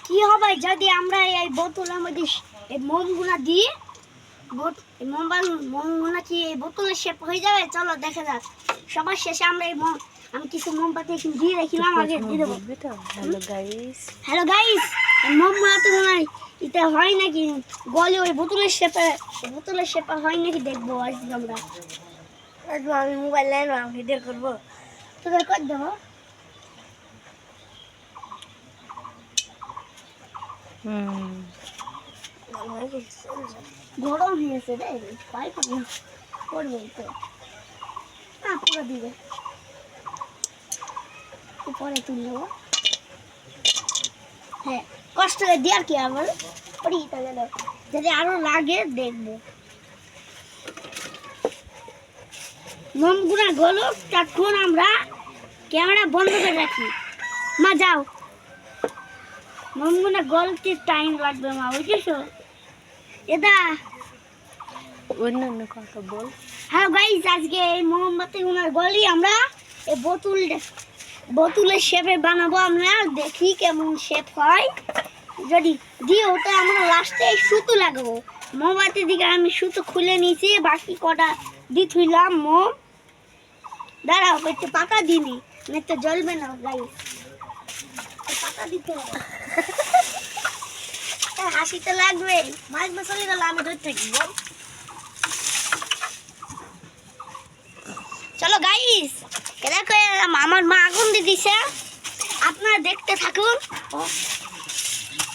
কি হবে যদি আমরা এই বোতলের মধ্যে এই মোমগুলা দিই? মোমগুলা কি এই বোতলের শেপ হয়ে যাবে? চলো দেখা যাক। সবার শেষে আমরা আমি কিছু মোমবাতি দিয়ে রেখলাম, আগে দিয়ে দেবো। হ্যালো গাইস, মোমগুলা তো মনে হয় এটা হয় নাকি গলে ওই বোতলের শেপে হয় নাকি দেখবো আজকে আমরা। আমি মোবাইল নিলাম, ভিডিও করবো, তোদের করে দেবো। গরম হয়েছে রে, পাই করবে তো না, পুরো দিবে পরে তুলে দেবো। হ্যাঁ, কষ্ট করে দিয়ে আর কি আমার পরি তাহলে যদি আরো লাগে দেখবো। মোমগুলা গলো, তখন আমরা ক্যামেরা বন্ধ করে রাখি। মা যাও, মোমগুলা গলতে টাইম লাগবে মা, বুঝেছো? এটা অন্যান্য কথা বল। হ্যাঁ গাইস, আজকে এই মোমবাতি গুনার গলি আমরা এই বোতলের শেপে বানাবো। আমরা দেখি কেমন শেপ হয়। যদি দিয়ে ওটা আমরা লাস্টে সুতো লাগাবো। মোমবাতির দিকে আমি সুতো খুলে নিয়েছি, বাকি কটা দিয়ে থুইলাম মোম। দাঁড়াও, একটু পাতা দিনি, না তো জ্বলবে না গাইস, পাতা দিতে হবে। হাসি তো লাগবে, মাছ চলে গেল, আমি ধরে থাকি। চলো গাইস, দেখো আমার মা আগুন দিয়ে দিছে, আপনারা দেখতে থাকুন।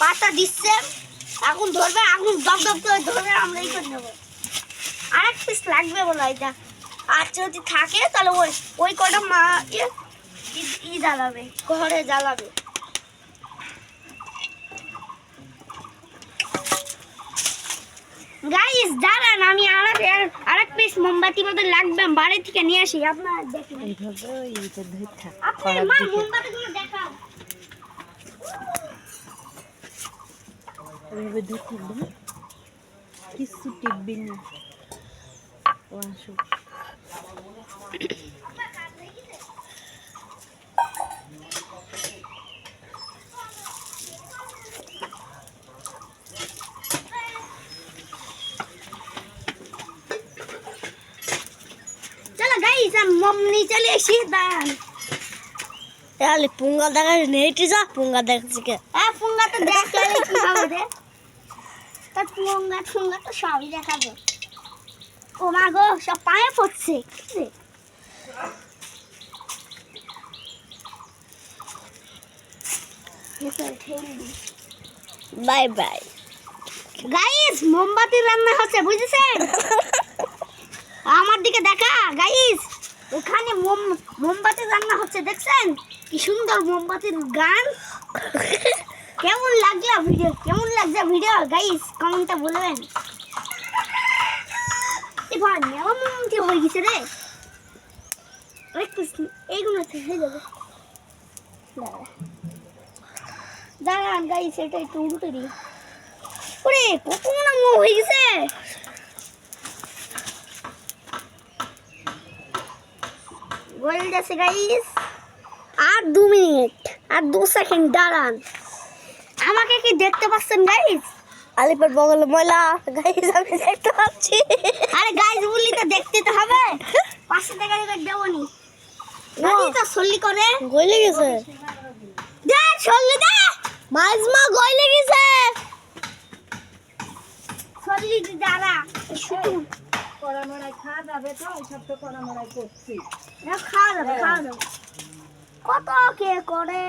পাতা দিচ্ছে, আগুন ধরবে, আগুন দপ দপ করে ধরবে, আমরা এই করে নেবো। আর এক পিস লাগবে বলো এটা, আর যদি থাকে তাহলে ওই কটা মা জ্বালাবে, ঘরে জ্বালাবে। গাইস দাঁড়ান, আমি আরেক পিস মোমবাতি মতো লাগবে, বাড়ি থেকে নিয়ে আসি। আপনারা দেখেন এইভাবে এইটা ধরে থাক। আপনার মা মোমবাতিগুলো দেখাও। এইভাবে ধরে থাকবে না, কিছু টিপবি না। ও আসো, চলো গাইস, আমি মোম নিয়ে চলে এসি। দাঁড়ান, তাহলে পুঙ্গা দেখা নেটে যা, পুঙ্গা দেখছি কে? পুঙ্গা তো দেখালে কি হবে রে? তোর পুঙ্গা তো সবই দেখাবো। ও মা গো, সব পায়ে পড়ছে। বাই বাই গাইস, মোমবাতি রান্না হচ্ছে, বুঝেছেন? আমার দিকে দেখা গাইস, ওখানে মোমবাতি রান্না হচ্ছে, দেখছেন কি সুন্দর মোমবাতির গান। কেমন লাগলো ভিডিও গাইস, কমেন্টে বলবেন। এবার মেলা মোমবাতি হয়ে গেছে রে, এইগুলো হয়ে যাবে। দাঁড়ান গাইস, এটা একটু উল্টে দিই। ওরে কত না মোম হয়ে গেছে। গলে যাচ্ছে গাইস, আর 2 মিনিট, আর 2 সেকেন্ড। দাঁড়ান, আমাকে কি দেখতে পাচ্ছেন গাইস? আলিপুর বগলে ময়লা গাইস, আমি দেখতে পাচ্ছি। আরে গাইস বললি তো দেখতে তো হবে, 500 টাকা দিয়ে দেবনি। নাকি তো সল্লি করে গলে গেছে, দে সল্লি দে, মাইজমা গলে গেছে। সল্লি দি দাঁড়া, শুটু কড়া মড়াই খাওয়া যাবে তো, ওই সব তো কড়া মড়াই করছি। খাওয়া যাবে। কত কে করে।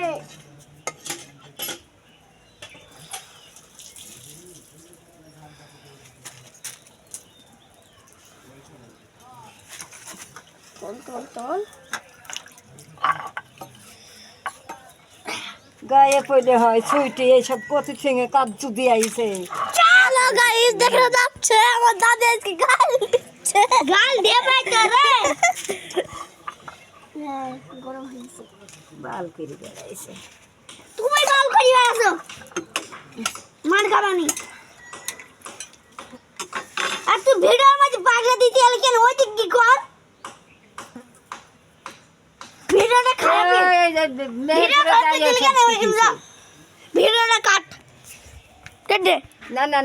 তোল গায়ে পড়ে হয় ছুটি, এইসব কচি ঠেঙে কাজু দিয়ে আইছে। চলো গাইস, দেখে যাচ্ছে আমার দাদা আজকে গাল দিচ্ছে। গাল দেবে তো রে। গরম হয়েছে, বাল করে বেড়াইছে। তুমি বাল করি আসো, মার খাবানি। আর তুই ভিডিওর মধ্যে পাগলা দিতে এলি কেন? ওই দিক কি কর, ভিডিওটা খারাপ, ভিডিওটা কাট। টেডে না না না